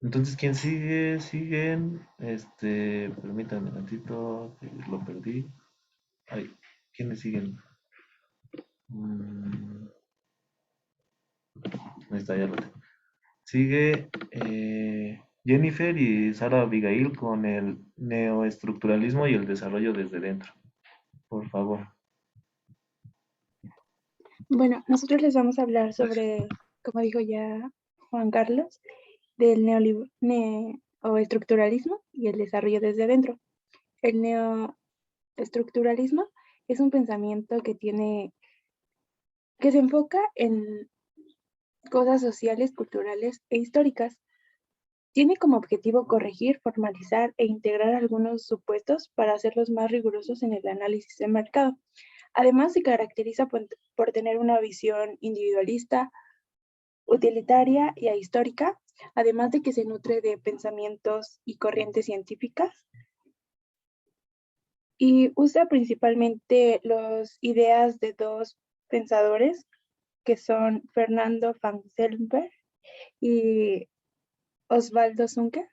Entonces, ¿quién sigue? Siguen, permítanme tantito, que lo perdí. Ay, ¿quiénes siguen? Mm, ahí está, ya lo tengo. Sigue Jennifer y Sara Abigail con el neoestructuralismo y el desarrollo desde dentro. Por favor. Bueno, nosotros les vamos a hablar sobre, como dijo ya Juan Carlos, del neoestructuralismo y el desarrollo desde dentro. El neoestructuralismo es un pensamiento que se enfoca en cosas sociales, culturales e históricas. Tiene como objetivo corregir, formalizar e integrar algunos supuestos para hacerlos más rigurosos en el análisis de mercado. Además, se caracteriza por tener una visión individualista, utilitaria y ahistórica, además de que se nutre de pensamientos y corrientes científicas y usa principalmente las ideas de dos pensadores que son Fernando van Seltenberg y Osvaldo Zunke.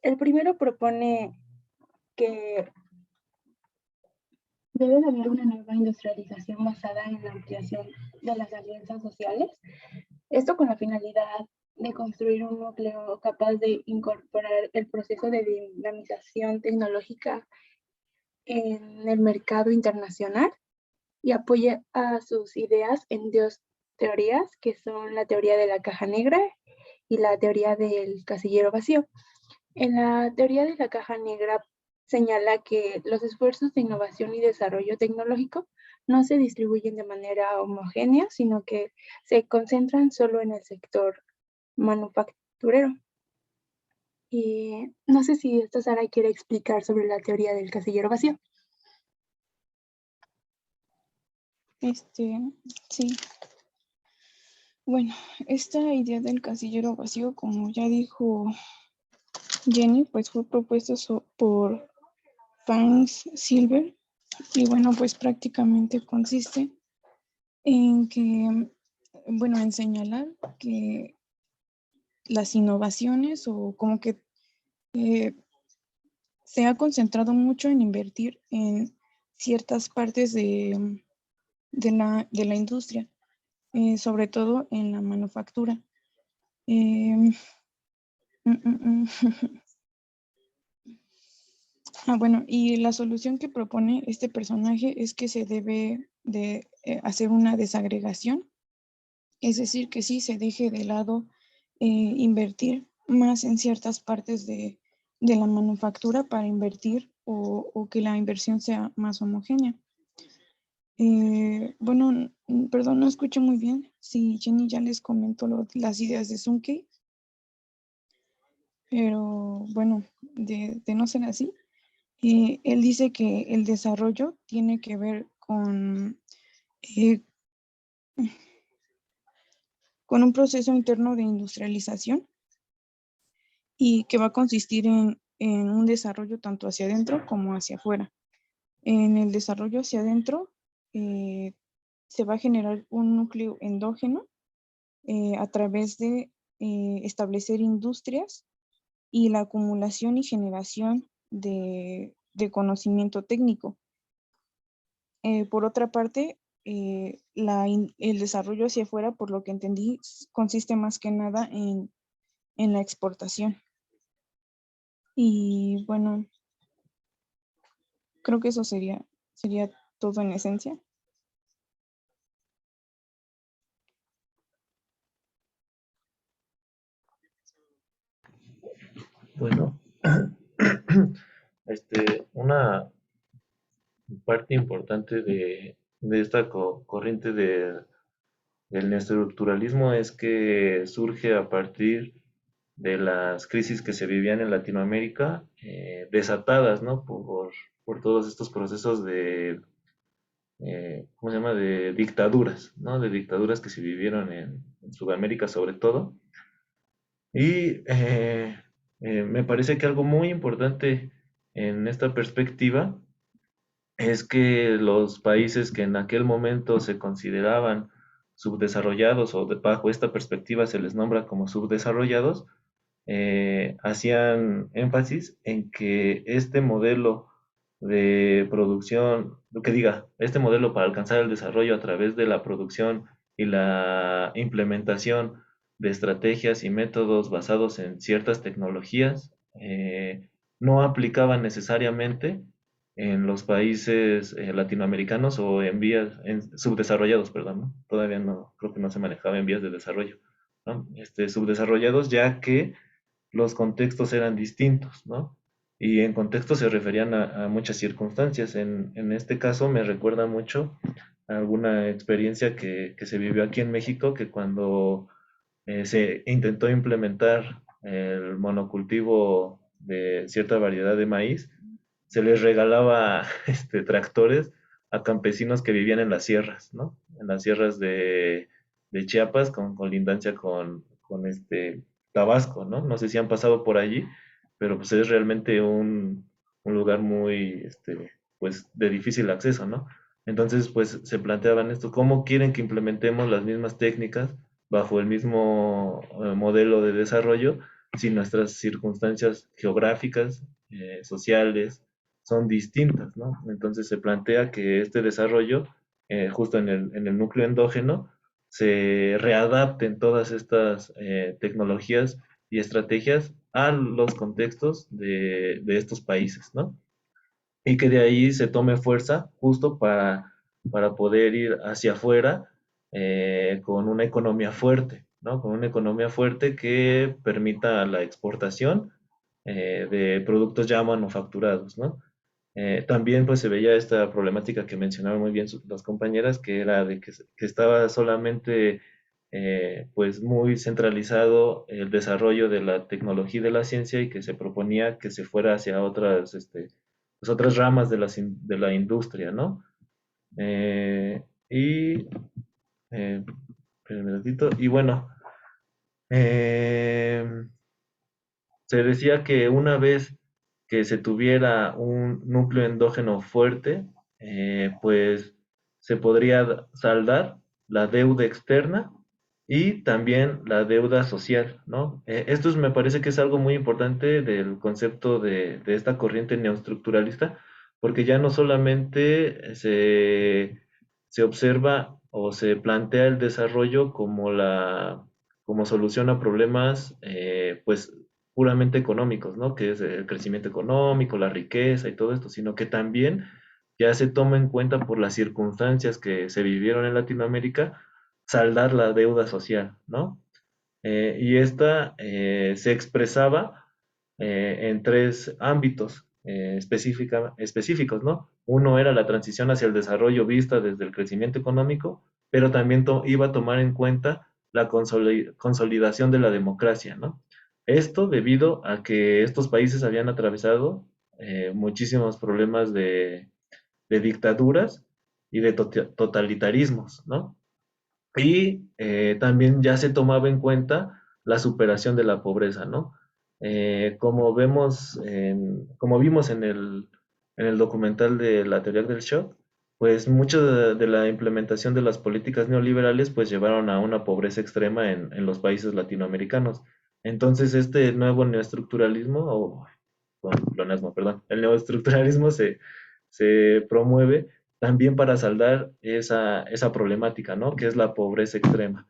El primero propone que debe de haber una nueva industrialización basada en la ampliación de las alianzas sociales. Esto con la finalidad de construir un núcleo capaz de incorporar el proceso de dinamización tecnológica en el mercado internacional y apoya a sus ideas en dos teorías, que son la teoría de la caja negra y la teoría del casillero vacío. En la teoría de la caja negra señala que los esfuerzos de innovación y desarrollo tecnológico no se distribuyen de manera homogénea, sino que se concentran solo en el sector manufacturero. Y no sé si esta Sara quiere explicar sobre la teoría del casillero vacío. Este, sí. Bueno, esta idea del casillero vacío, como ya dijo Jenny, pues fue propuesta por Franz Silver y bueno, pues prácticamente consiste en que, bueno, en señalar que las innovaciones o como que se ha concentrado mucho en invertir en ciertas partes de la industria, sobre todo en la manufactura. Eh, bueno, y la solución que propone este personaje es que se debe de hacer una desagregación, es decir, que sí se deje de lado invertir más en ciertas partes de la manufactura para invertir o que la inversión sea más homogénea. Bueno, perdón, no escucho muy bien. Sí, Jenny ya les comentó las ideas de Sunkey, pero bueno, de no ser así, él dice que el desarrollo tiene que ver eh, con un proceso interno de industrialización y que va a consistir en un desarrollo tanto hacia adentro como hacia afuera. En el desarrollo hacia adentro se va a generar un núcleo endógeno a través de establecer industrias y la acumulación y generación de conocimiento técnico. Por otra parte, el desarrollo hacia afuera, por lo que entendí, consiste más que nada en la exportación. Y bueno, creo que eso sería todo en esencia. Bueno, una parte importante de esta corriente del neoestructuralismo es que surge a partir de las crisis que se vivían en Latinoamérica, desatadas, ¿no? Por todos estos procesos ¿cómo se llama? De dictaduras, ¿no? De dictaduras que se vivieron en Sudamérica sobre todo. Y me parece que algo muy importante en esta perspectiva es que los países que en aquel momento se consideraban subdesarrollados o bajo esta perspectiva se les nombra como subdesarrollados, hacían énfasis en que este modelo de producción, lo que diga, este modelo para alcanzar el desarrollo a través de la producción y la implementación de estrategias y métodos basados en ciertas tecnologías, no aplicaban necesariamente en los países latinoamericanos o en vías, en subdesarrollados, perdón, ¿no? Todavía no, creo que no se manejaba en vías de desarrollo, ¿no? Subdesarrollados, ya que los contextos eran distintos, ¿no? Y en contexto se referían a muchas circunstancias. En este caso me recuerda mucho a alguna experiencia que se vivió aquí en México, que cuando se intentó implementar el monocultivo de cierta variedad de maíz, se les regalaba tractores a campesinos que vivían en las sierras, ¿no? En las sierras de Chiapas, con colindancia con Tabasco, ¿no? No sé si han pasado por allí, pero pues es realmente un lugar muy, pues, de difícil acceso, ¿no? Entonces, pues, se planteaban esto, ¿cómo quieren que implementemos las mismas técnicas bajo el mismo modelo de desarrollo si nuestras circunstancias geográficas, sociales, son distintas, ¿no? Entonces se plantea que este desarrollo, justo en el núcleo endógeno, se readapten todas estas tecnologías y estrategias a los contextos de estos países, ¿no? Y que de ahí se tome fuerza justo para poder ir hacia afuera con una economía fuerte, ¿no? Con una economía fuerte que permita la exportación de productos ya manufacturados, ¿no? También pues se veía esta problemática que mencionaron muy bien las compañeras, que era de que estaba solamente pues muy centralizado el desarrollo de la tecnología y de la ciencia y que se proponía que se fuera hacia otras, pues, otras ramas de la industria, ¿no? Y, espérame un ratito, y bueno, eh, se decía que una vez que se tuviera un núcleo endógeno fuerte, pues se podría saldar la deuda externa y también la deuda social, ¿no? Esto me parece que es algo muy importante del concepto de esta corriente neoestructuralista, porque ya no solamente se observa o se plantea el desarrollo como solución a problemas, pues puramente económicos, ¿no? Que es el crecimiento económico, la riqueza y todo esto, sino que también ya se toma en cuenta por las circunstancias que se vivieron en Latinoamérica, saldar la deuda social, ¿no? Y esta se expresaba en tres ámbitos específicos, ¿no? Uno era la transición hacia el desarrollo vista desde el crecimiento económico, pero también iba a tomar en cuenta la consolidación de la democracia, ¿no? Esto debido a que estos países habían atravesado muchísimos problemas de dictaduras y de totalitarismos, ¿no? Y también ya se tomaba en cuenta la superación de la pobreza, ¿no? Como vimos en el documental de la teoría del shock, pues mucho de la implementación de las políticas neoliberales pues llevaron a una pobreza extrema en los países latinoamericanos. Entonces este nuevo neoestructuralismo, o bueno, pleonasmo, perdón, el neoestructuralismo se promueve también para saldar esa problemática, ¿no? Que es la pobreza extrema.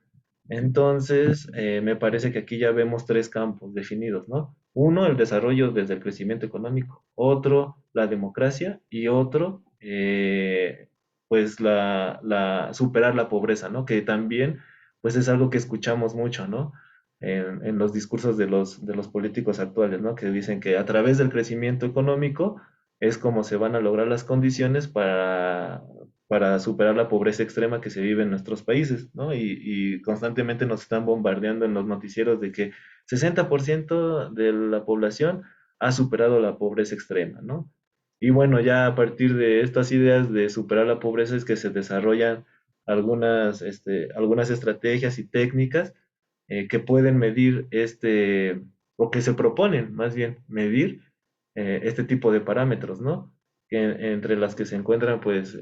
Entonces, me parece que aquí ya vemos tres campos definidos, ¿no? Uno, el desarrollo desde el crecimiento económico, otro, la democracia y otro, pues, superar la pobreza, ¿no? Que también, pues, es algo que escuchamos mucho, ¿no? En los discursos de los políticos actuales, ¿no? Que dicen que a través del crecimiento económico es como se van a lograr las condiciones para superar la pobreza extrema que se vive en nuestros países, ¿no? Y constantemente nos están bombardeando en los noticieros de que 60% de la población ha superado la pobreza extrema, ¿no? Y bueno, ya a partir de estas ideas de superar la pobreza es que se desarrollan algunas estrategias y técnicas que pueden medir o que se proponen más bien medir este tipo de parámetros, ¿no? Entre las que se encuentran pues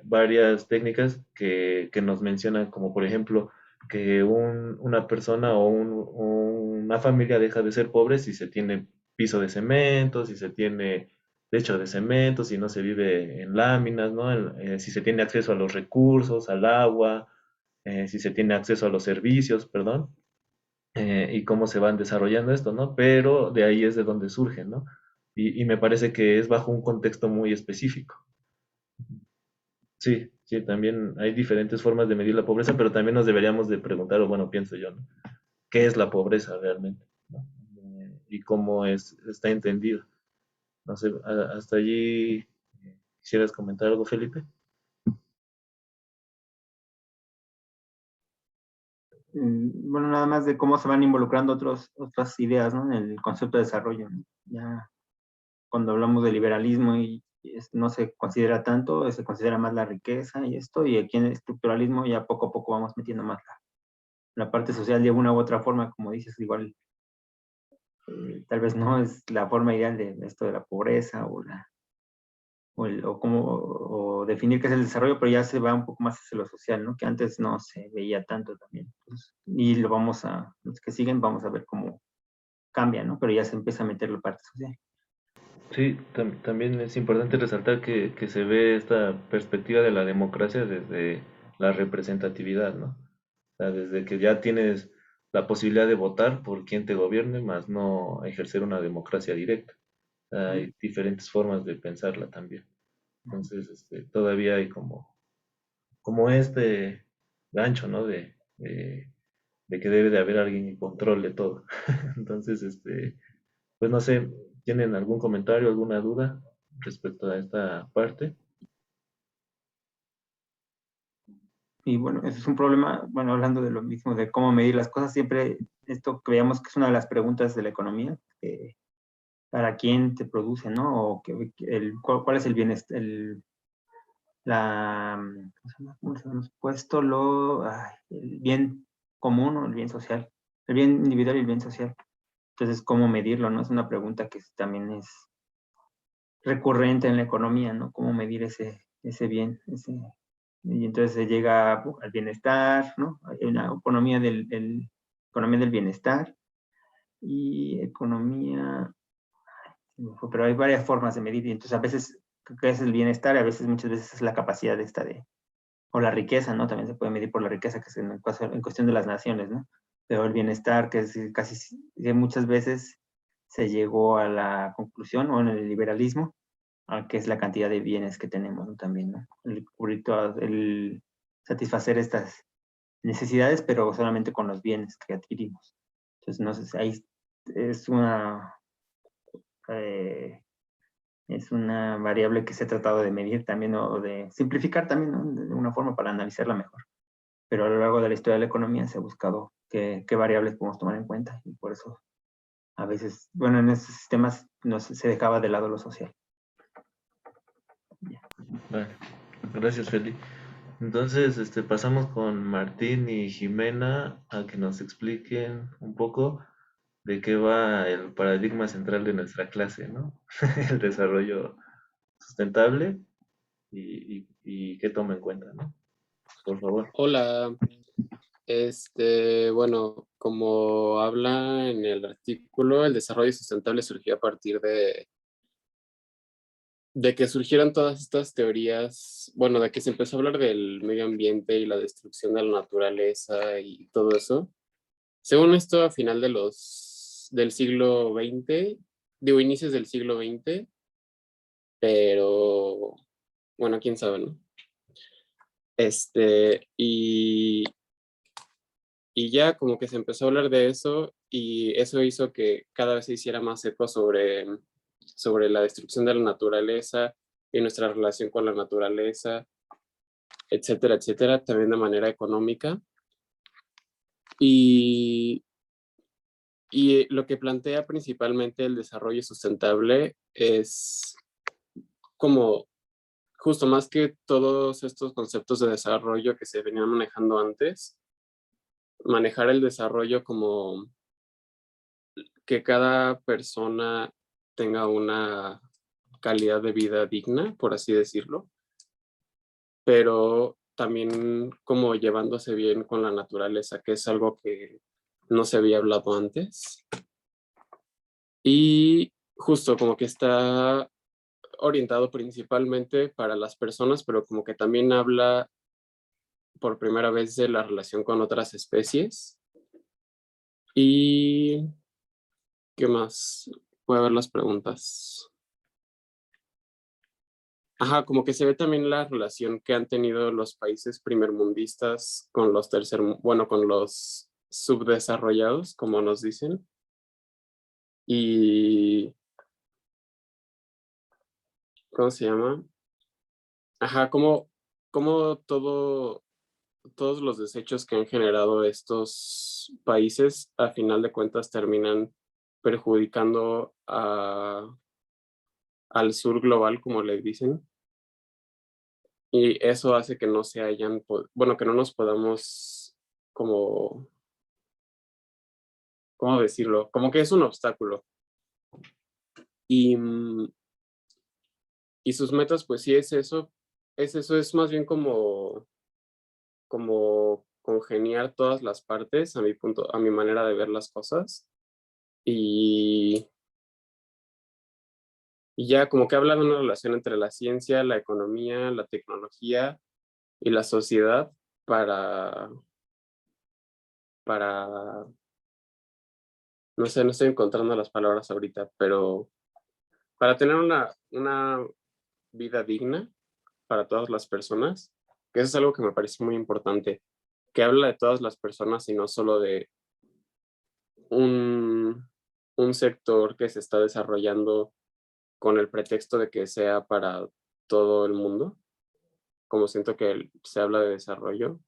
varias técnicas que nos mencionan como por ejemplo que una persona o una familia deja de ser pobre si se tiene piso de cemento, si se tiene techo de cemento, si no se vive en láminas, ¿no? Si se tiene acceso a los recursos, al agua, si se tiene acceso a los servicios, perdón, y cómo se van desarrollando esto, ¿no? Pero de ahí es de donde surge, ¿no? Y me parece que es bajo un contexto muy específico. Sí, sí, también hay diferentes formas de medir la pobreza, pero también nos deberíamos de preguntar, o bueno, pienso yo, ¿no? ¿Qué es la pobreza realmente? ¿No? Y cómo está entendida. No sé, hasta allí quisieras comentar algo, Felipe. Bueno, nada más de cómo se van involucrando otras ideas, ¿no? En el concepto de desarrollo, ¿no? Ya cuando hablamos de liberalismo no se considera tanto, se considera más la riqueza y esto, y aquí en el estructuralismo ya poco a poco vamos metiendo más la parte social de una u otra forma, como dices, igual tal vez no es la forma ideal de esto de la pobreza o definir qué es el desarrollo, pero ya se va un poco más hacia lo social, ¿no? Que antes no se veía tanto también. Entonces, y los que siguen vamos a ver cómo cambia, ¿no? Pero ya se empieza a meter la parte social. Sí, también es importante resaltar que se ve esta perspectiva de la democracia desde la representatividad, ¿no? O sea, desde que ya tienes la posibilidad de votar por quien te gobierne, más no ejercer una democracia directa. O sea, hay diferentes formas de pensarla también. Entonces, todavía hay como este gancho, ¿no? De que debe de haber alguien que controle todo. Entonces, pues no sé, ¿tienen algún comentario, alguna duda respecto a esta parte? Y bueno, ese es un problema, bueno, hablando de lo mismo, de cómo medir las cosas, siempre esto creíamos que es una de las preguntas de la economía, para quién te produce, ¿no? O cuál es el bienestar, ¿cómo se llama? Puesto el bien común o el bien social, el bien individual y el bien social. Entonces, ¿cómo medirlo, no? Es una pregunta que también es recurrente en la economía, ¿no? ¿Cómo medir ese bien? Y entonces se llega al bienestar, ¿no? Hay una economía del bienestar y economía, pero hay varias formas de medir, y entonces a veces, ¿qué es el bienestar? A veces, muchas veces es la capacidad o la riqueza, ¿no? También se puede medir por la riqueza, que es en cuestión de las naciones, ¿no? Pero el bienestar, que es que muchas veces se llegó a la conclusión, o en el liberalismo, que es la cantidad de bienes que tenemos, ¿no? También, ¿no? El satisfacer estas necesidades, pero solamente con los bienes que adquirimos. Entonces, no sé, ahí es eh, es una variable que se ha tratado de medir también o de simplificar también, ¿no? De una forma para analizarla mejor. Pero a lo largo de la historia de la economía se ha buscado qué variables podemos tomar en cuenta, y por eso a veces, bueno, en estos sistemas no se dejaba de lado lo social. Vale, gracias, Feli. Entonces, pasamos con Martín y Jimena a que nos expliquen un poco de qué va el paradigma central de nuestra clase, ¿no? El desarrollo sustentable y qué toma en cuenta, ¿no? Por favor. Hola, bueno, como habla en el artículo, el desarrollo sustentable surgió a partir de que surgieron todas estas teorías, bueno, de que se empezó a hablar del medio ambiente y la destrucción de la naturaleza y todo eso. Según esto, a final del siglo XX, digo, inicios del siglo XX, pero bueno, quién sabe, ¿no? Y ya como que se empezó a hablar de eso y eso hizo que cada vez se hiciera más eco sobre la destrucción de la naturaleza y nuestra relación con la naturaleza, etcétera, etcétera, también de manera económica. Y, y lo que plantea principalmente el desarrollo sustentable es como justo más que todos estos conceptos de desarrollo que se venían manejando antes, manejar el desarrollo como que cada persona tenga una calidad de vida digna, por así decirlo, pero también como llevándose bien con la naturaleza, que es algo que no se había hablado antes. Y justo como que está orientado principalmente para las personas, pero como que también habla por primera vez de la relación con otras especies. ¿Y qué más? Voy a ver las preguntas. Ajá, como que se ve también la relación que han tenido los países primermundistas con los bueno, con los subdesarrollados, como nos dicen. Y, ¿cómo se llama? Ajá, como todos los desechos que han generado estos países, a final de cuentas, terminan perjudicando al sur global, como le dicen. Y eso hace que no se hayan, bueno, que no nos podamos como, ¿cómo decirlo? Como que es un obstáculo. Y, y sus metas, pues sí es eso, es más bien como congeniar todas las partes a mi punto, a mi manera de ver las cosas. Y, y ya como que habla de una relación entre la ciencia, la economía, la tecnología y la sociedad para, no sé, no estoy encontrando las palabras ahorita, pero para tener una vida digna para todas las personas, que eso es algo que me parece muy importante, que habla de todas las personas y no solo de un, un sector que se está desarrollando con el pretexto de que sea para todo el mundo, como siento que se habla de desarrollo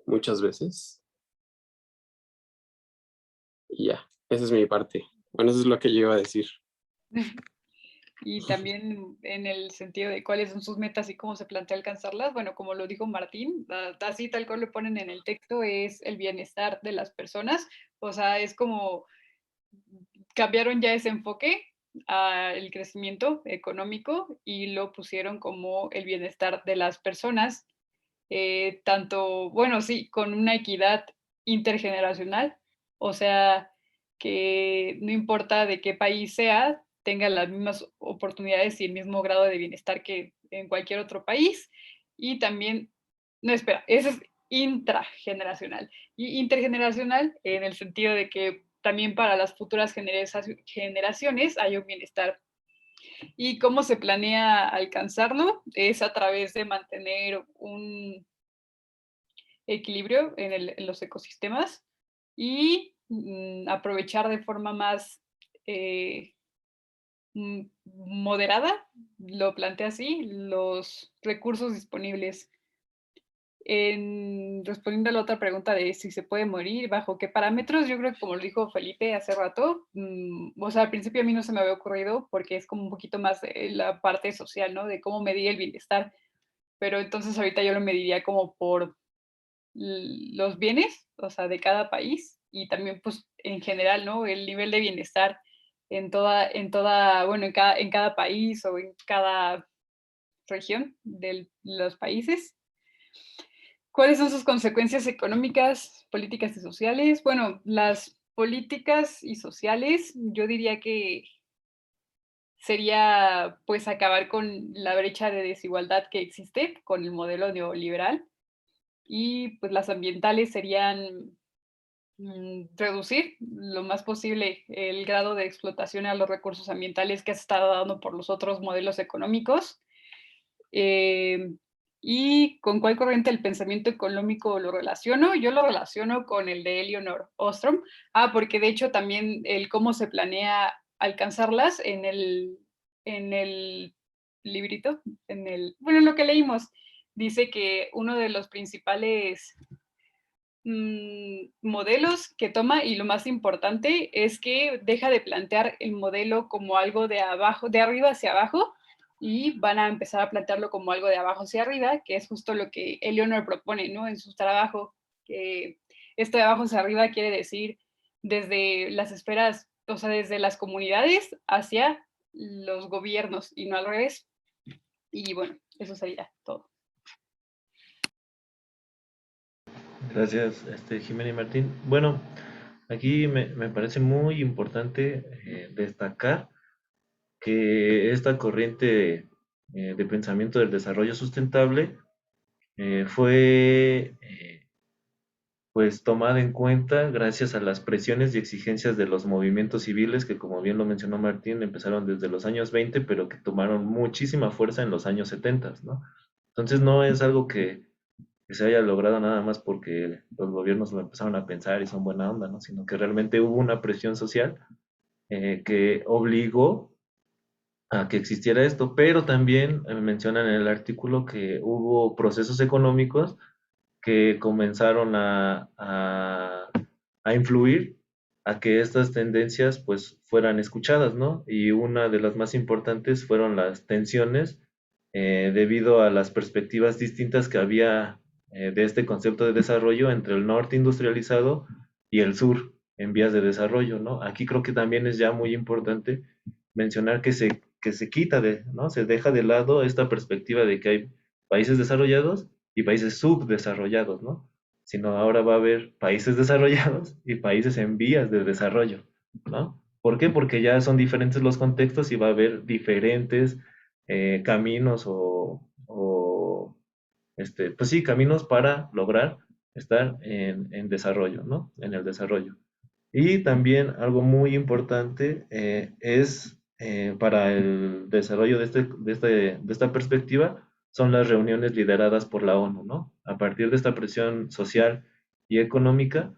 muchas veces. Y ya, esa es mi parte. Bueno, eso es lo que yo iba a decir. Y también en el sentido de cuáles son sus metas y cómo se plantea alcanzarlas, bueno, como lo dijo Martín, así tal cual lo ponen en el texto, es el bienestar de las personas, o sea, es como cambiaron ya ese enfoque al crecimiento económico y lo pusieron como el bienestar de las personas, tanto, bueno, sí, con una equidad intergeneracional, o sea, que no importa de qué país sea, tenga las mismas oportunidades y el mismo grado de bienestar que en cualquier otro país. Y también, no, espera, ese es intrageneracional. Y intergeneracional en el sentido de que también para las futuras generaciones hay un bienestar. ¿Y cómo se planea alcanzarlo? Es a través de mantener un equilibrio en los ecosistemas y aprovechar de forma más moderada, lo plantea así, los recursos disponibles. Respondiendo a la otra pregunta de si se puede morir, bajo qué parámetros, yo creo que como lo dijo Felipe hace rato, o sea, al principio a mí no se me había ocurrido porque es como un poquito más la parte social, ¿no? De cómo medir el bienestar, pero entonces ahorita yo lo mediría como por los bienes, o sea, de cada país y también pues en general, ¿no? El nivel de bienestar bueno, en cada país o en cada región de los países. ¿Cuáles son sus consecuencias económicas, políticas y sociales? Bueno, las políticas y sociales, yo diría que sería pues acabar con la brecha de desigualdad que existe con el modelo neoliberal y pues las ambientales serían reducir lo más posible el grado de explotación a los recursos ambientales que se está dando por los otros modelos económicos. ¿Y con cuál corriente del pensamiento económico lo relaciono? Yo lo relaciono con el de Elinor Ostrom. Porque de hecho también el cómo se planea alcanzarlas en el librito, bueno, lo que leímos, dice que uno de los principales modelos que toma y lo más importante es que deja de plantear el modelo como algo de abajo, de arriba hacia abajo y van a empezar a plantearlo como algo de abajo hacia arriba, que es justo lo que Eleanor propone, ¿no? En su trabajo, que esto de abajo hacia arriba quiere decir desde las esferas, o sea, desde las comunidades hacia los gobiernos y no al revés. Y bueno, eso sería todo. Gracias, Jimena y Martín. Bueno, aquí me parece muy importante destacar que esta corriente de pensamiento del desarrollo sustentable fue pues tomada en cuenta gracias a las presiones y exigencias de los movimientos civiles que, como bien lo mencionó Martín, empezaron desde los años 20, pero que tomaron muchísima fuerza en los años 70, ¿no? Entonces no es algo que se haya logrado nada más porque los gobiernos lo empezaron a pensar y son buena onda, ¿no? Sino que realmente hubo una presión social que obligó a que existiera esto, pero también mencionan en el artículo que hubo procesos económicos que comenzaron a influir a que estas tendencias pues fueran escuchadas, ¿no? Y una de las más importantes fueron las tensiones debido a las perspectivas distintas que había de este concepto de desarrollo entre el norte industrializado y el sur en vías de desarrollo, ¿no? Aquí creo que también es ya muy importante mencionar que se quita de, ¿no? Se deja de lado esta perspectiva de que hay países desarrollados y países subdesarrollados, ¿no? Sino ahora va a haber países desarrollados y países en vías de desarrollo, ¿no? ¿Por qué? Porque ya son diferentes los contextos y va a haber diferentes caminos pues sí, caminos para lograr estar en desarrollo, ¿no? En el desarrollo. Y también algo muy importante es para el desarrollo de esta perspectiva son las reuniones lideradas por la ONU, ¿no? A partir de esta presión social y económica,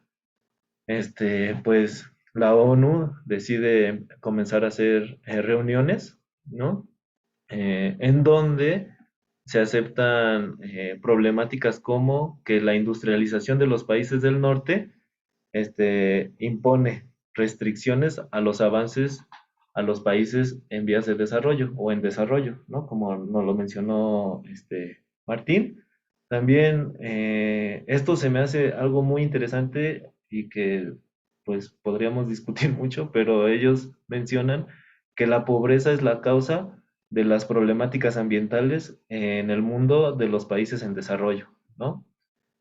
pues la ONU decide comenzar a hacer reuniones, ¿no? En donde se aceptan problemáticas como que la industrialización de los países del norte impone restricciones a los avances a los países en vías de desarrollo o en desarrollo, ¿no? Como nos lo mencionó Martín. También esto se me hace algo muy interesante y que pues podríamos discutir mucho, pero ellos mencionan que la pobreza es la causa de las problemáticas ambientales en el mundo de los países en desarrollo, ¿no?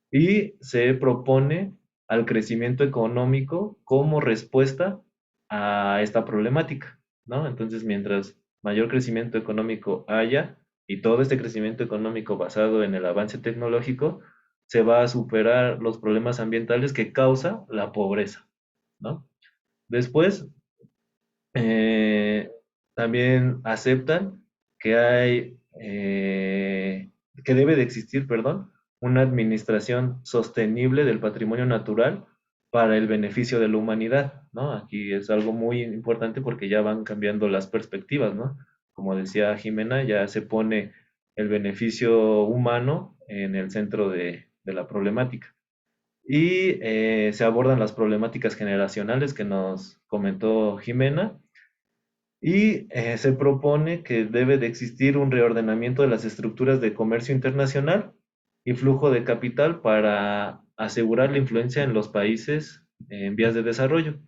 Y se propone al crecimiento económico como respuesta a esta problemática, ¿no? Entonces, mientras mayor crecimiento económico haya y todo este crecimiento económico basado en el avance tecnológico, se va a superar los problemas ambientales que causa la pobreza, ¿no? Después, eh, también aceptan que que debe de existir, perdón, una administración sostenible del patrimonio natural para el beneficio de la humanidad, ¿no? Aquí es algo muy importante porque ya van cambiando las perspectivas, ¿no? Como decía Jimena, ya se pone el beneficio humano en el centro de la problemática. Y se abordan las problemáticas generacionales que nos comentó Jimena, y se propone que debe de existir un reordenamiento de las estructuras de comercio internacional y flujo de capital para asegurar la influencia en los países en vías de desarrollo,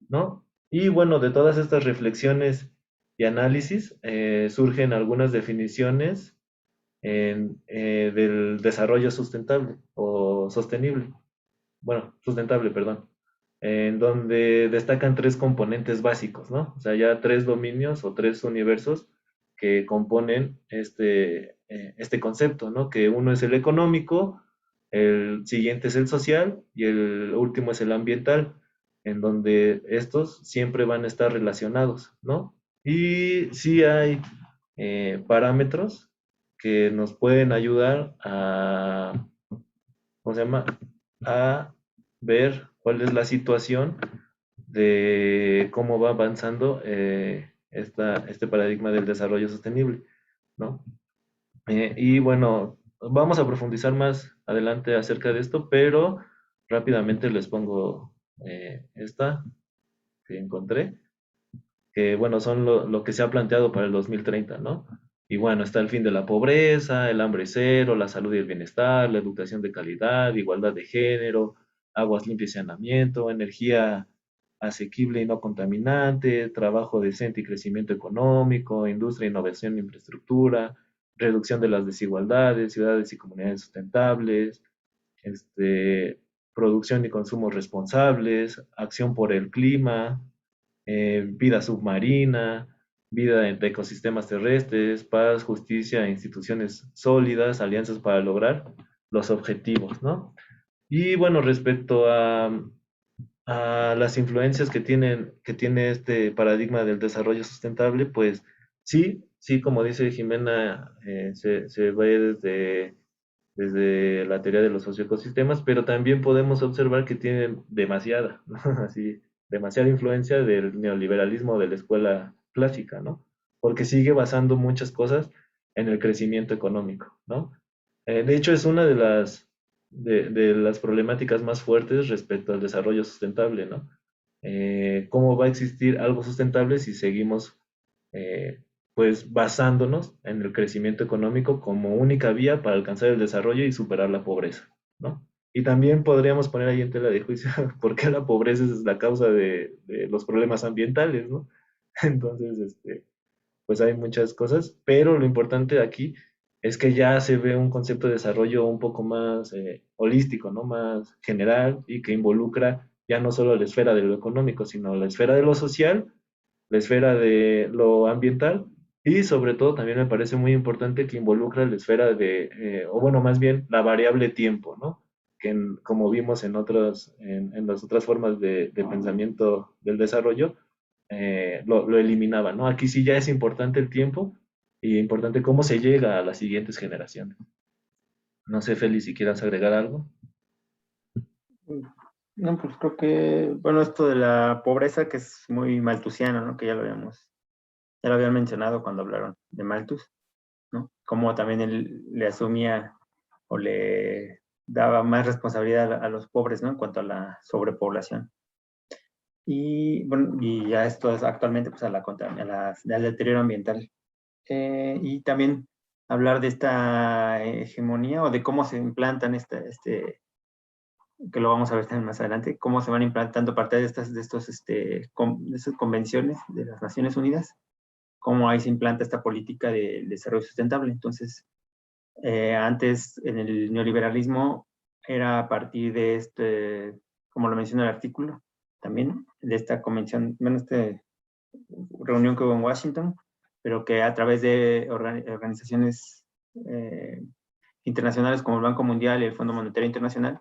¿no? Y bueno, de todas estas reflexiones y análisis surgen algunas definiciones del desarrollo sustentable o sostenible. Bueno, sustentable, perdón, en donde destacan tres componentes básicos, ¿no? O sea, ya tres dominios o tres universos que componen este concepto, ¿no? Que uno es el económico, el siguiente es el social y el último es el ambiental, en donde estos siempre van a estar relacionados, ¿no? Y sí hay parámetros que nos pueden ayudar a, ¿cómo se llama? A ver cuál es la situación de cómo va avanzando este paradigma del desarrollo sostenible, ¿no? Y bueno, vamos a profundizar más adelante acerca de esto, pero rápidamente les pongo esta que encontré, que bueno, son lo que se ha planteado para el 2030, ¿no? Y bueno, está el fin de la pobreza, el hambre cero, la salud y el bienestar, la educación de calidad, igualdad de género, aguas limpias y saneamiento, energía asequible y no contaminante, trabajo decente y crecimiento económico, industria, innovación e infraestructura, reducción de las desigualdades, ciudades y comunidades sustentables, producción y consumo responsables, acción por el clima, vida submarina, vida de ecosistemas terrestres, paz, justicia, instituciones sólidas, alianzas para lograr los objetivos, ¿no? Y bueno, respecto a las influencias que tiene este paradigma del desarrollo sustentable, pues sí, sí, como dice Jimena, se ve desde la teoría de los socioecosistemas, pero también podemos observar que tienen demasiada, ¿no? Así, demasiada influencia del neoliberalismo de la escuela clásica, ¿no? Porque sigue basando muchas cosas en el crecimiento económico, ¿no? De hecho, es una de las problemáticas más fuertes respecto al desarrollo sustentable, ¿no? ¿Cómo va a existir algo sustentable si seguimos eh, pues basándonos en el crecimiento económico como única vía para alcanzar el desarrollo y superar la pobreza, ¿no? Y también podríamos poner ahí en tela de juicio por qué la pobreza es la causa de los problemas ambientales, ¿no? Entonces, pues hay muchas cosas, pero lo importante aquí es que ya se ve un concepto de desarrollo un poco más holístico, ¿no? Más general y que involucra ya no solo la esfera de lo económico, sino la esfera de lo social, la esfera de lo ambiental y sobre todo también me parece muy importante que involucra la esfera o bueno, más bien la variable tiempo, ¿no? Como vimos en las otras formas de pensamiento del desarrollo, lo eliminaba, ¿no? Aquí sí ya es importante el tiempo y importante cómo se llega a las siguientes generaciones. No sé, Félix, si quieras agregar algo. No, pues creo que, bueno, esto de la pobreza que es muy malthusiano, ¿no? Que ya lo habían mencionado cuando hablaron de Malthus, ¿no? Cómo también él le asumía o le daba más responsabilidad a los pobres, ¿no? En cuanto a la sobrepoblación. Y bueno, y ya esto es actualmente pues al deterioro ambiental. Y también hablar de esta hegemonía o de cómo se implantan que lo vamos a ver también más adelante, cómo se van implantando parte de estas convenciones de las Naciones Unidas, cómo ahí se implanta esta política de desarrollo sustentable. Entonces, antes en el neoliberalismo era a partir de como lo menciona el artículo, también de esta convención, bueno, reunión que hubo en Washington, pero que a través de organizaciones internacionales como el Banco Mundial y el Fondo Monetario Internacional,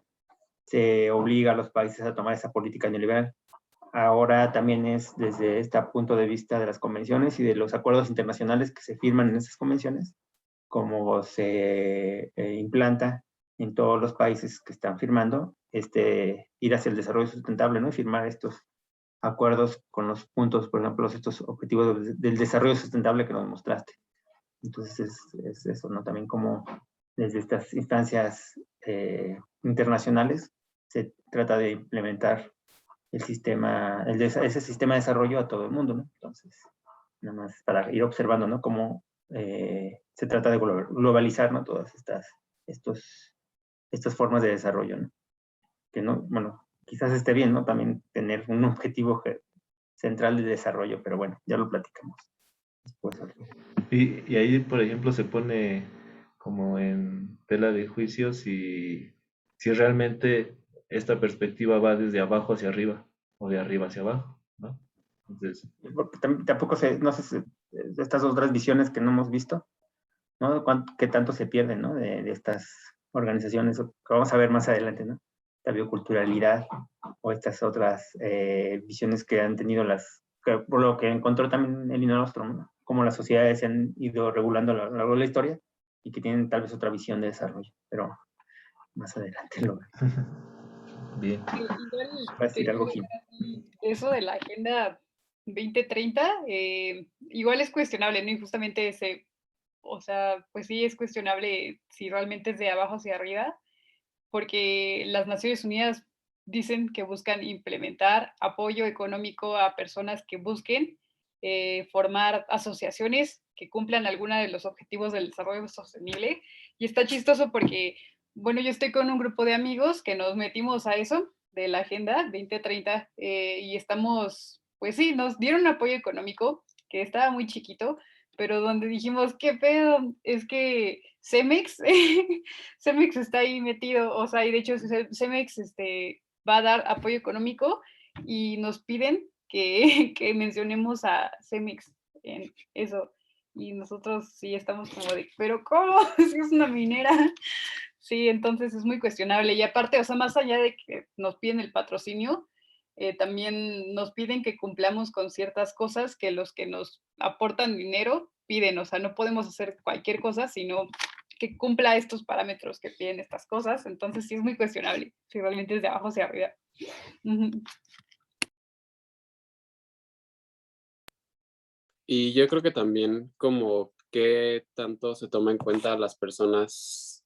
se obliga a los países a tomar esa política neoliberal. Ahora también es desde este punto de vista de las convenciones y de los acuerdos internacionales que se firman en esas convenciones, como se implanta en todos los países que están firmando ir hacia el desarrollo sustentable, ¿no? Y firmar estos acuerdos con los puntos, por ejemplo, estos objetivos del desarrollo sustentable que nos mostraste. Entonces es eso, ¿no? También como desde estas instancias internacionales se trata de implementar ese sistema de desarrollo a todo el mundo, ¿no? Entonces, nada más para ir observando, ¿no? Cómo se trata de globalizar, ¿no? Todas estas formas de desarrollo, ¿no? Que no, bueno, quizás esté bien, ¿no? También tener un objetivo central de desarrollo, pero bueno, ya lo platicamos después. Y ahí, por ejemplo, se pone como en tela de juicio si realmente esta perspectiva va desde abajo hacia arriba o de arriba hacia abajo, ¿no? Entonces, Porque tampoco no sé si estas otras visiones que no hemos visto, ¿no? ¿Qué tanto se pierden, ¿no? De estas organizaciones, que vamos a ver más adelante, ¿no? La bioculturalidad o estas otras visiones que han tenido por lo que encontró también Elinor Ostrom, ¿no? Cómo las sociedades se han ido regulando a lo largo de la historia y que tienen tal vez otra visión de desarrollo, pero más adelante lo bien. Igual va a decir te algo, quiero Jim. decir eso de la Agenda 2030, igual es cuestionable, ¿no? Y justamente o sea, pues sí es cuestionable si realmente es de abajo hacia arriba, porque las Naciones Unidas dicen que buscan implementar apoyo económico a personas que busquen formar asociaciones que cumplan alguna de los objetivos del desarrollo sostenible. Y está chistoso porque, bueno, yo estoy con un grupo de amigos que nos metimos a eso de la Agenda 2030 y estamos, pues sí, nos dieron un apoyo económico que estaba muy chiquito, pero donde dijimos, ¿qué pedo? Es que Cemex, Cemex está ahí metido, o sea, y de hecho Cemex va a dar apoyo económico y nos piden que mencionemos a Cemex en eso. Y nosotros sí estamos como de, ¿pero cómo? Es que es una minera. Sí, entonces es muy cuestionable. Y aparte, o sea, más allá de que nos piden el patrocinio, también nos piden que cumplamos con ciertas cosas que los que nos aportan dinero piden. O sea, no podemos hacer cualquier cosa, sino que cumpla estos parámetros que piden estas cosas. Entonces sí es muy cuestionable, si realmente es de abajo hacia arriba. Y yo creo que también como qué tanto se toma en cuenta a las personas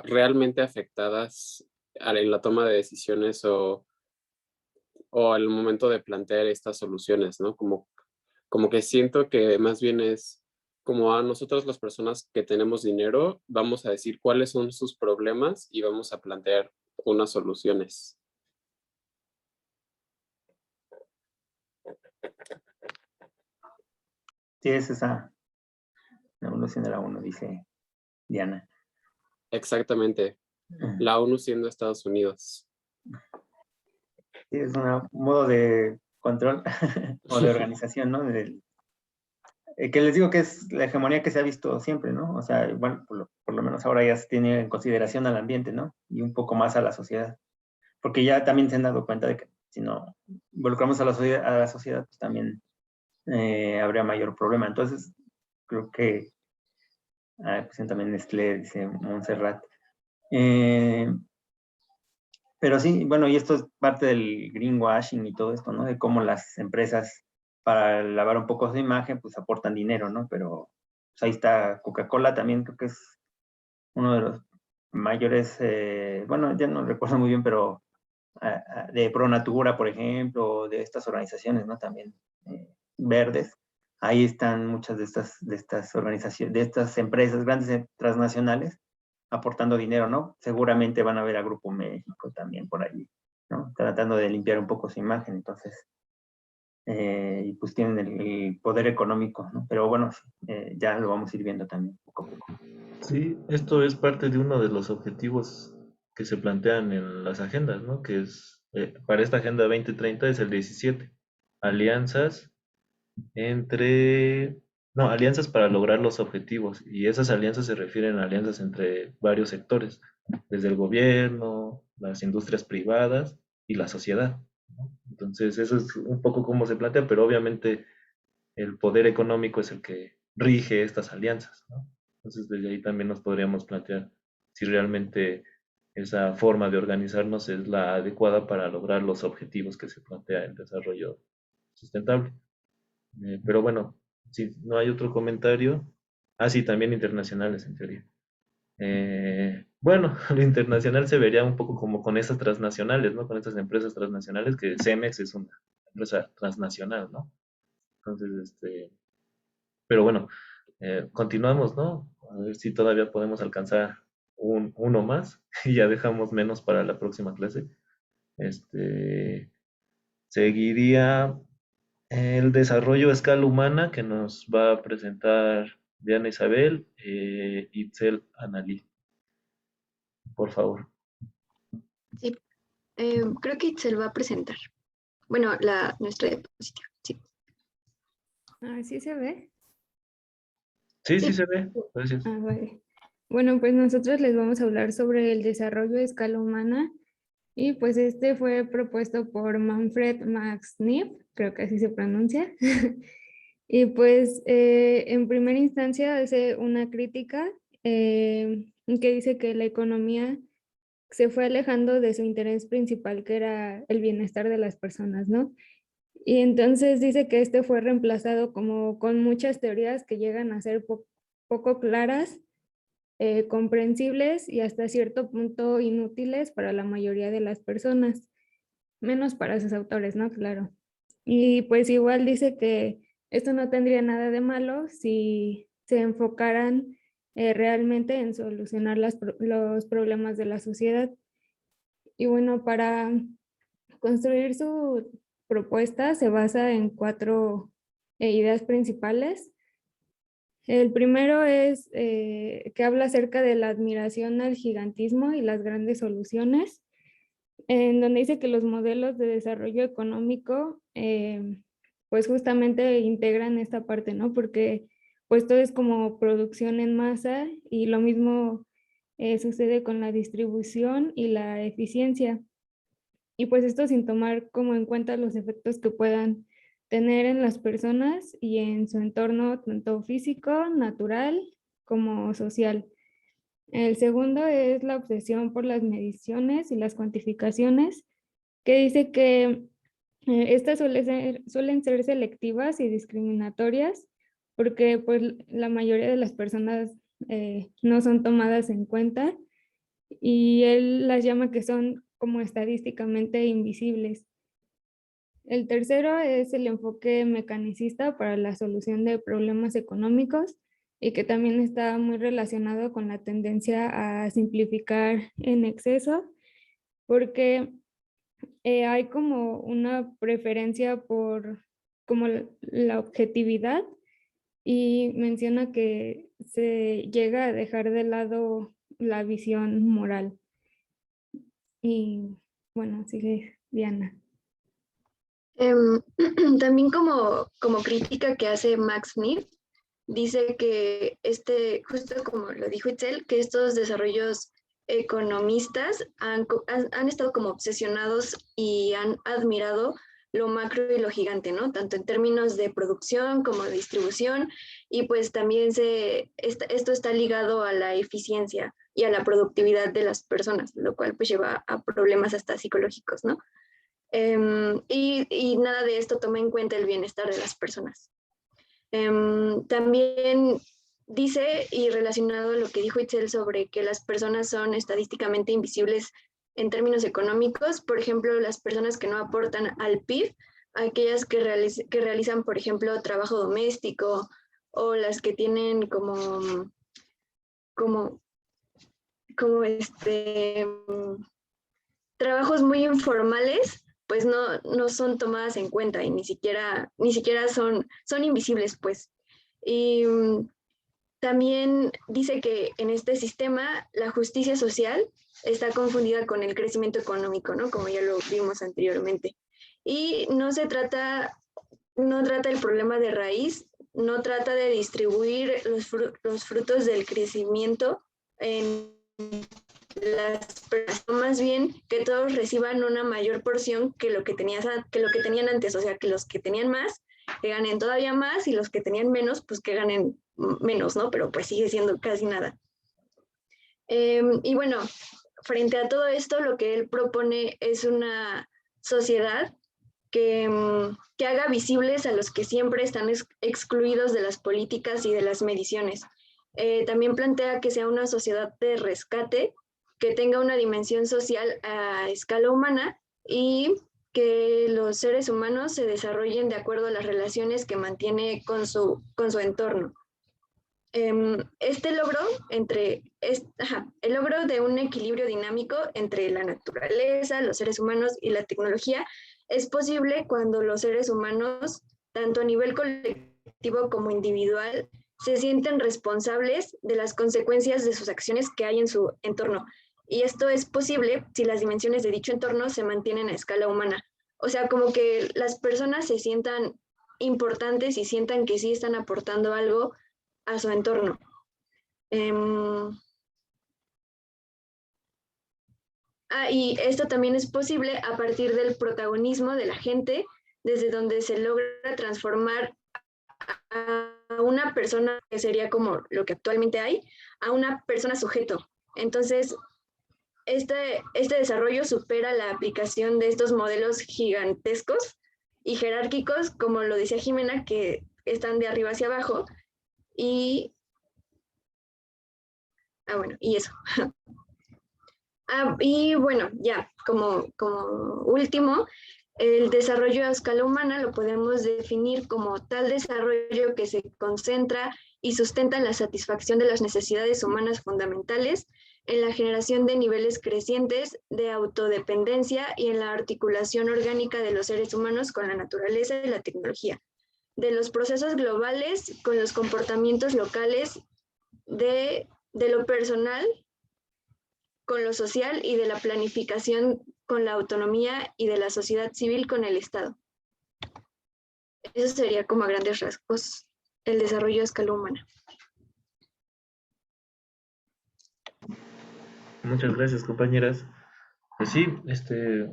realmente afectadas en la toma de decisiones o al momento de plantear estas soluciones, ¿no? Como que siento que más bien es como a nosotros las personas que tenemos dinero, vamos a decir cuáles son sus problemas y vamos a plantear unas soluciones. Sí, es esa la evolución de la ONU, dice Diana. Exactamente. La ONU siendo Estados Unidos. Sí, es un modo de control o de organización, ¿no? Que les digo que es la hegemonía que se ha visto siempre, ¿no? O sea, bueno, por lo menos ahora ya se tiene en consideración al ambiente, ¿no? Y un poco más a la sociedad. Porque ya también se han dado cuenta de que si no involucramos a la sociedad, pues también habría mayor problema. Entonces, creo que, pues también Nestlé, dice Montserrat. Pero sí, bueno, y esto es parte del greenwashing y todo esto, ¿no? De cómo las empresas, para lavar un poco su imagen, pues aportan dinero, ¿no? Pero pues, ahí está Coca-Cola también, creo que es uno de los mayores, bueno, ya no recuerdo muy bien, pero de Pro Natura, por ejemplo, de estas organizaciones, ¿no? También verdes. Ahí están muchas de estas organizaciones, de estas empresas grandes transnacionales aportando dinero, ¿no? Seguramente van a ver a Grupo México también por allí, ¿no? Tratando de limpiar un poco su imagen, entonces, y pues tienen el poder económico, ¿no? Pero bueno, ya lo vamos a ir viendo también poco a poco. Sí, esto es parte de uno de los objetivos que se plantean en las agendas, ¿no? Que es, para esta Agenda 2030 es el 17. Alianzas entre, no, alianzas para lograr los objetivos. Y esas alianzas se refieren a alianzas entre varios sectores, desde el gobierno, las industrias privadas y la sociedad, ¿no? Entonces, eso es un poco cómo se plantea, pero obviamente el poder económico es el que rige estas alianzas, ¿no? Entonces, desde ahí también nos podríamos plantear si realmente esa forma de organizarnos es la adecuada para lograr los objetivos que se plantea el desarrollo sustentable. Pero bueno, si no hay otro comentario. Ah, sí, también internacionales en teoría. Bueno, lo internacional se vería un poco como con esas transnacionales, ¿no? Con estas empresas transnacionales, que Cemex es una empresa transnacional, ¿no? Entonces, pero bueno, continuamos, ¿no? A ver si todavía podemos alcanzar uno más y ya dejamos menos para la próxima clase. Este, seguiría el desarrollo a escala humana que nos va a presentar Diana Isabel, Itzel Analí, por favor. Sí, creo que se lo va a presentar. Bueno, nuestra diapositiva, sí. ¿Sí se ve? Sí, sí Sí. se ve. Gracias. Vale. Bueno, pues nosotros les vamos a hablar sobre el desarrollo a escala humana y pues este fue propuesto por Manfred Max Neef, creo que así se pronuncia. Y pues en primera instancia hace una crítica que dice que la economía se fue alejando de su interés principal, que era el bienestar de las personas, ¿no? Y entonces dice que este fue reemplazado como con muchas teorías que llegan a ser poco claras, comprensibles y hasta cierto punto inútiles para la mayoría de las personas, menos para sus autores, ¿no? Claro. Y pues igual dice que esto no tendría nada de malo si se enfocaran realmente en solucionar los problemas de la sociedad. Y bueno, para construir su propuesta se basa en 4 ideas principales. El primero es que habla acerca de la admiración al gigantismo y las grandes soluciones, en donde dice que los modelos de desarrollo económico pues justamente integran esta parte, ¿no? Porque pues todo es como producción en masa y lo mismo sucede con la distribución y la eficiencia. Y pues esto sin tomar como en cuenta los efectos que puedan tener en las personas y en su entorno, tanto físico, natural, como social. El segundo es la obsesión por las mediciones y las cuantificaciones, que dice que estas suelen ser selectivas y discriminatorias, porque pues la mayoría de las personas no son tomadas en cuenta, y él las llama que son como estadísticamente invisibles. El tercero es el enfoque mecanicista para la solución de problemas económicos y que también está muy relacionado con la tendencia a simplificar en exceso, porque hay como una preferencia por como la objetividad, y menciona que se llega a dejar de lado la visión moral. Y bueno, sigue Diana. También como crítica que hace Max Neff, dice que justo como lo dijo Itzel, que estos desarrollos economistas han estado como obsesionados y han admirado lo macro y lo gigante, ¿no? Tanto en términos de producción como de distribución, y pues también esto está ligado a la eficiencia y a la productividad de las personas, lo cual pues lleva a problemas hasta psicológicos, ¿no? Y nada de esto toma en cuenta el bienestar de las personas. También dice, y relacionado a lo que dijo Itzel sobre que las personas son estadísticamente invisibles en términos económicos, por ejemplo, las personas que no aportan al PIB, aquellas que realizan, por ejemplo, trabajo doméstico, o las que tienen como trabajos muy informales, pues no son tomadas en cuenta y ni siquiera son invisibles, pues. Y también dice que en este sistema la justicia social está confundida con el crecimiento económico, ¿no? Como ya lo vimos anteriormente. Y no trata el problema de raíz, no trata de distribuir los frutos del crecimiento en las personas, más bien que todos reciban una mayor porción que lo que tenían antes, o sea, que los que tenían más que ganen todavía más y los que tenían menos, pues que ganen menos, ¿no? Pero pues sigue siendo casi nada. Y bueno, frente a todo esto, lo que él propone es una sociedad que haga visibles a los que siempre están excluidos de las políticas y de las mediciones. También plantea que sea una sociedad de rescate, que tenga una dimensión social a escala humana y que los seres humanos se desarrollen de acuerdo a las relaciones que mantiene con su entorno. El logro de un equilibrio dinámico entre la naturaleza, los seres humanos y la tecnología es posible cuando los seres humanos, tanto a nivel colectivo como individual, se sienten responsables de las consecuencias de sus acciones que hay en su entorno. Y esto es posible si las dimensiones de dicho entorno se mantienen a escala humana. O sea, como que las personas se sientan importantes y sientan que sí están aportando algo a su entorno. Y esto también es posible a partir del protagonismo de la gente, desde donde se logra transformar a una persona, que sería como lo que actualmente hay, a una persona sujeto. Entonces, este desarrollo supera la aplicación de estos modelos gigantescos y jerárquicos, como lo decía Jimena, que están de arriba hacia abajo. Y eso. Y bueno, ya como último, el desarrollo a escala humana lo podemos definir como tal desarrollo que se concentra y sustenta en la satisfacción de las necesidades humanas fundamentales, en la generación de niveles crecientes de autodependencia y en la articulación orgánica de los seres humanos con la naturaleza y la tecnología. de los procesos globales con los comportamientos locales, de lo personal con lo social y de la planificación con la autonomía y de la sociedad civil con el Estado. Eso sería como a grandes rasgos el desarrollo a escala humana. Muchas gracias, compañeras. Pues sí,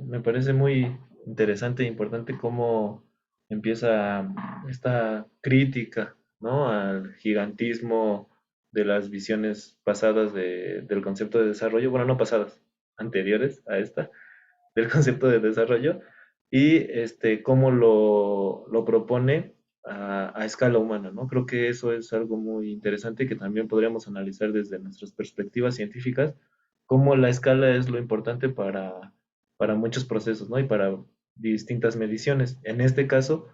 me parece muy interesante e importante cómo empieza esta crítica, ¿no? Al gigantismo de las visiones pasadas del concepto de desarrollo, bueno, no pasadas, anteriores a esta, del concepto de desarrollo, y cómo lo propone a escala humana, ¿no? Creo que eso es algo muy interesante que también podríamos analizar desde nuestras perspectivas científicas, cómo la escala es lo importante para muchos procesos, ¿no? Y para distintas mediciones. En este caso,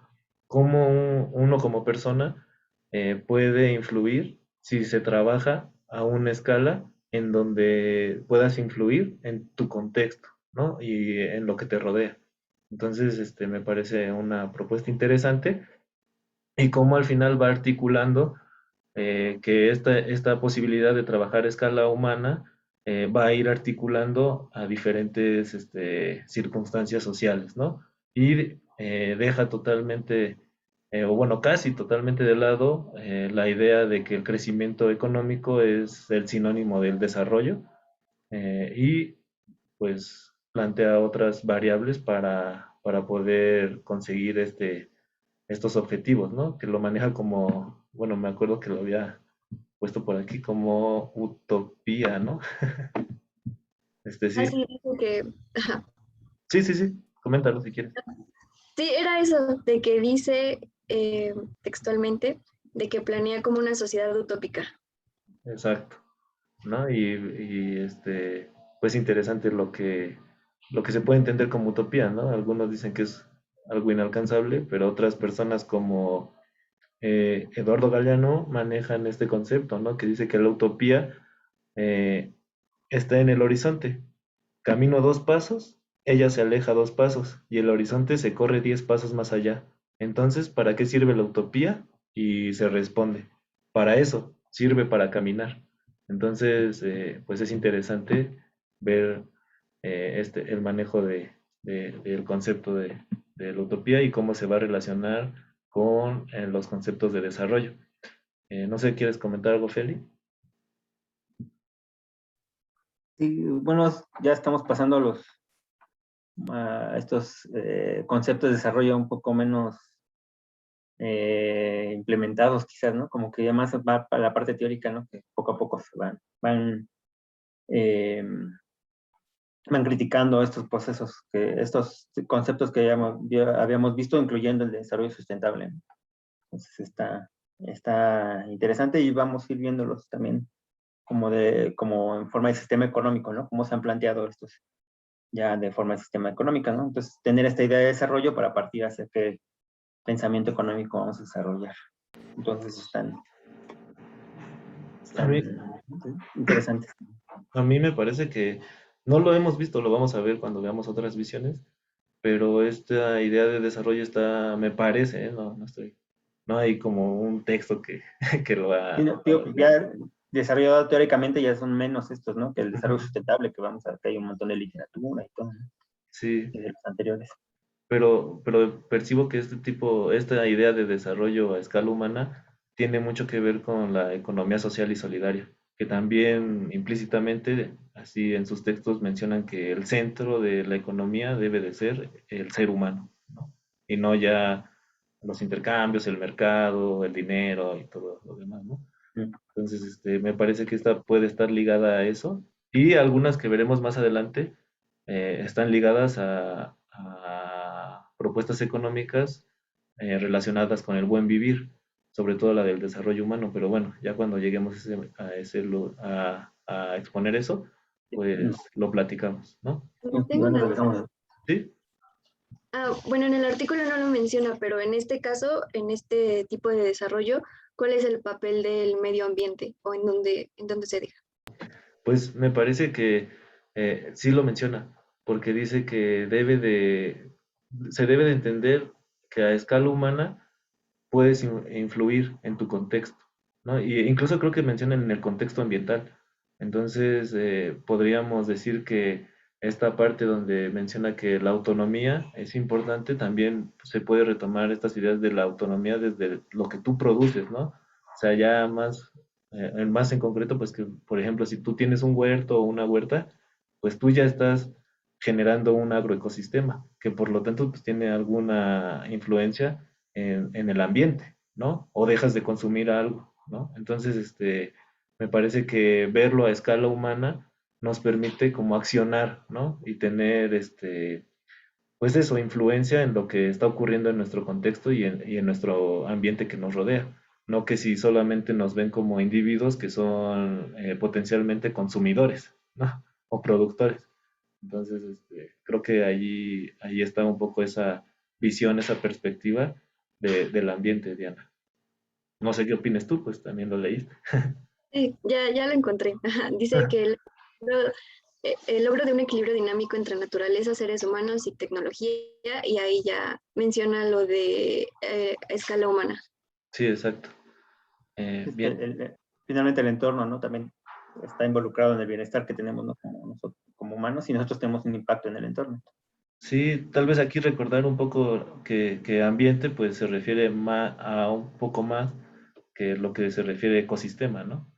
cómo uno como persona puede influir si se trabaja a una escala en donde puedas influir en tu contexto, ¿no? Y en lo que te rodea. Entonces, me parece una propuesta interesante y cómo al final va articulando que esta posibilidad de trabajar a escala humana va a ir articulando a diferentes circunstancias sociales, ¿no? Y deja totalmente, o bueno, casi totalmente de lado la idea de que el crecimiento económico es el sinónimo del desarrollo y pues plantea otras variables para poder conseguir estos objetivos, ¿no? Que lo maneja como, bueno, me acuerdo que lo había puesto por aquí como utopía, ¿no? Sí. Así dice que, ajá. Sí, sí, sí, coméntalo si quieres. Sí, era eso, de que dice textualmente, de que planea como una sociedad utópica. Exacto, ¿no? Pues interesante lo que se puede entender como utopía, ¿no? Algunos dicen que es algo inalcanzable, pero otras personas como Eduardo Galeano manejan este concepto, ¿no? Que dice que la utopía eh, está en el horizonte. Camino 2 pasos, ella se aleja 2 pasos y el horizonte se corre 10 pasos más allá. Entonces, ¿para qué sirve la utopía? Y se responde, para eso, sirve para caminar. Entonces, pues es interesante ver el manejo del concepto de la utopía y cómo se va a relacionar con los conceptos de desarrollo. No sé, ¿quieres comentar algo, Feli? Sí, bueno, ya estamos pasando a estos conceptos de desarrollo un poco menos implementados quizás, ¿no? Como que ya más va para la parte teórica, ¿no? Que poco a poco se eh, van criticando estos procesos, estos conceptos que ya habíamos visto, incluyendo el desarrollo sustentable, ¿no? Entonces está interesante y vamos a ir viéndolos también como en forma de sistema económico, ¿no? Cómo se han planteado estos ya de forma de sistema económica, ¿no? Entonces, tener esta idea de desarrollo para partir hacia qué pensamiento económico vamos a desarrollar. Entonces, están A mí, interesantes. a mí me parece que no lo hemos visto, lo vamos a ver cuando veamos otras visiones, pero esta idea de desarrollo está, me parece, no estoy, no hay como un texto que, que lo Sí, ha... no, digo, ya desarrollado teóricamente ya son menos estos, ¿no? Que el desarrollo sustentable, que vamos a ver que hay un montón de literatura y todo, ¿no? Sí, Y de los anteriores. pero percibo que esta idea de desarrollo a escala humana tiene mucho que ver con la economía social y solidaria, que también implícitamente, así en sus textos mencionan que el centro de la economía debe de ser el ser humano, ¿no? Y no ya los intercambios, el mercado, el dinero y todo lo demás, ¿no? Mm. Entonces, me parece que esta puede estar ligada a eso y algunas que veremos más adelante están ligadas a propuestas económicas relacionadas con el buen vivir, sobre todo la del desarrollo humano, pero bueno, ya cuando lleguemos a exponer eso, pues lo platicamos, ¿no? Tengo Bueno, una regresamos. duda. Sí, Bueno, en el artículo no lo menciona, pero en este caso, en este tipo de desarrollo, ¿cuál es el papel del medio ambiente o en dónde se deja? pues me parece que sí lo menciona, porque dice que se debe de entender que a escala humana puedes influir en tu contexto, ¿no? Y incluso creo que mencionan en el contexto ambiental. Entonces, podríamos decir que esta parte donde menciona que la autonomía es importante, también se puede retomar estas ideas de la autonomía desde lo que tú produces, ¿no? O sea, ya más en concreto, pues que, por ejemplo, si tú tienes un huerto o una huerta, pues tú ya estás generando un agroecosistema, que por lo tanto pues, tiene alguna influencia en el ambiente, ¿no? O dejas de consumir algo, ¿no? Entonces, me parece que verlo a escala humana nos permite como accionar, ¿no? Y tener, pues eso, influencia en lo que está ocurriendo en nuestro contexto y en nuestro ambiente que nos rodea. No que si solamente nos ven como individuos que son potencialmente consumidores, ¿no? O productores. Entonces, creo que ahí está un poco esa visión, esa perspectiva del ambiente, Diana. No sé qué opinas tú, pues también lo leíste. Sí, ya lo encontré. Ajá, dice que logro- el logro de un equilibrio dinámico entre naturaleza, seres humanos y tecnología, y ahí ya menciona lo de escala humana. Sí, exacto. Es que Bien. finalmente el entorno, ¿no? También está involucrado en el bienestar que tenemos, ¿no? Como nosotros, como humanos, y nosotros tenemos un impacto en el entorno. Sí, tal vez aquí recordar un poco que ambiente pues se refiere a un poco más que lo que se refiere a ecosistema, ¿no?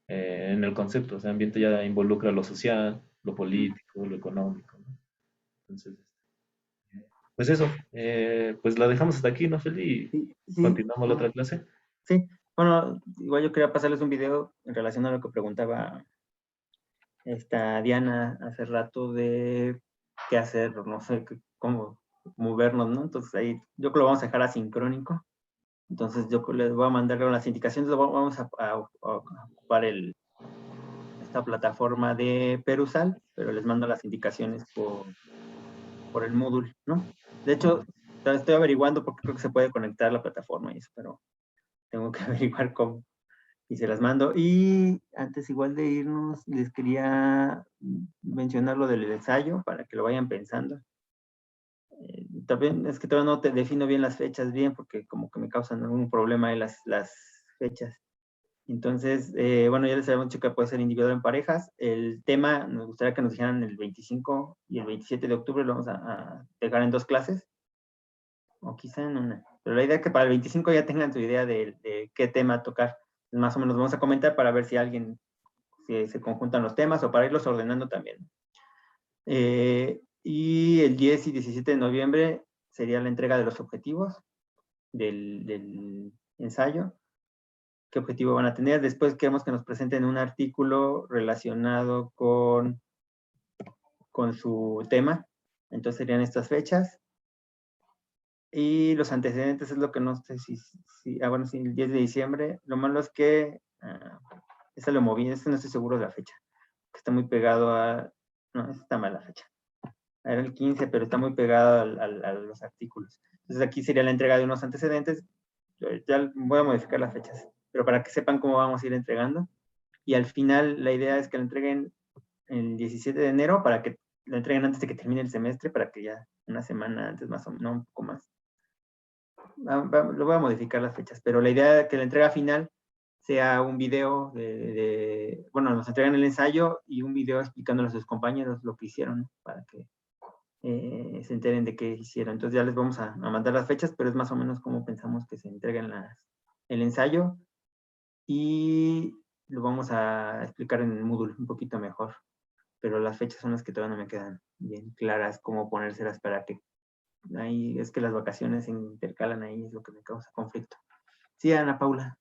En el concepto, o sea, ambiente ya involucra lo social, lo político, lo económico, ¿no? Entonces, pues eso, pues la dejamos hasta aquí, ¿no, Feli? Sí, Y sí, continuamos la otra clase. sí. Bueno, igual yo quería pasarles un video en relación a lo que preguntaba esta Diana hace rato de qué hacer, no sé, cómo movernos, ¿no? Entonces ahí yo creo que lo vamos a dejar asincrónico. Entonces yo les voy a mandar las indicaciones, vamos a ocupar esta plataforma de Perusal, pero les mando las indicaciones por el Moodle, ¿no? De hecho, estoy averiguando porque creo que se puede conectar la plataforma y eso, pero tengo que averiguar cómo. Y se las mando. Y antes igual de irnos, les quería mencionar lo del ensayo para que lo vayan pensando. También es que todavía no te defino bien las fechas bien porque como que me causan algún problema ahí las fechas. Entonces, bueno, ya les había dicho que puede ser individual en parejas. El tema, nos gustaría que nos dijeran el 25 y el 27 de octubre, lo vamos a dejar en 2 clases, o quizá en una. Pero la idea es que para el 25 ya tengan su idea de qué tema tocar. Más o menos vamos a comentar para ver si alguien, si se conjuntan los temas o para irlos ordenando también. Y el 10 y 17 de noviembre sería la entrega de los objetivos del ensayo. ¿Qué objetivo van a tener? Después queremos que nos presenten un artículo relacionado con su tema. Entonces serían estas fechas. Y los antecedentes es lo que no sé si bueno, sí, el 10 de diciembre. Lo malo es que esa lo moví, no estoy seguro de la fecha. Que está muy pegado a, no, está mal la fecha. Era el 15, pero está muy pegado a los artículos. Entonces aquí sería la entrega de unos antecedentes. Ya voy a modificar las fechas, pero para que sepan cómo vamos a ir entregando. Y al final la idea es que la entreguen el 17 de enero para que la entreguen antes de que termine el semestre, para que ya una semana antes más o menos, no, un poco más. Lo voy a modificar las fechas, pero la idea es que la entrega final sea un video bueno, nos entregan el ensayo y un video explicándole a sus compañeros lo que hicieron, ¿no? Para que se enteren de qué hicieron. Entonces ya les vamos a mandar las fechas, pero es más o menos como pensamos que se entreguen el ensayo y lo vamos a explicar en el Moodle un poquito mejor, pero las fechas son las que todavía no me quedan bien claras, cómo ponérselas para que ahí es que las vacaciones se intercalan ahí, es lo que me causa conflicto. Sí, Ana Paula.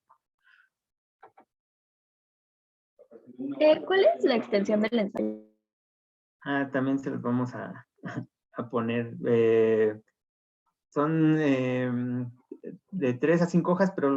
¿Cuál es la extensión del ensayo? También se los vamos a poner. Son de 3 a 5 hojas, pero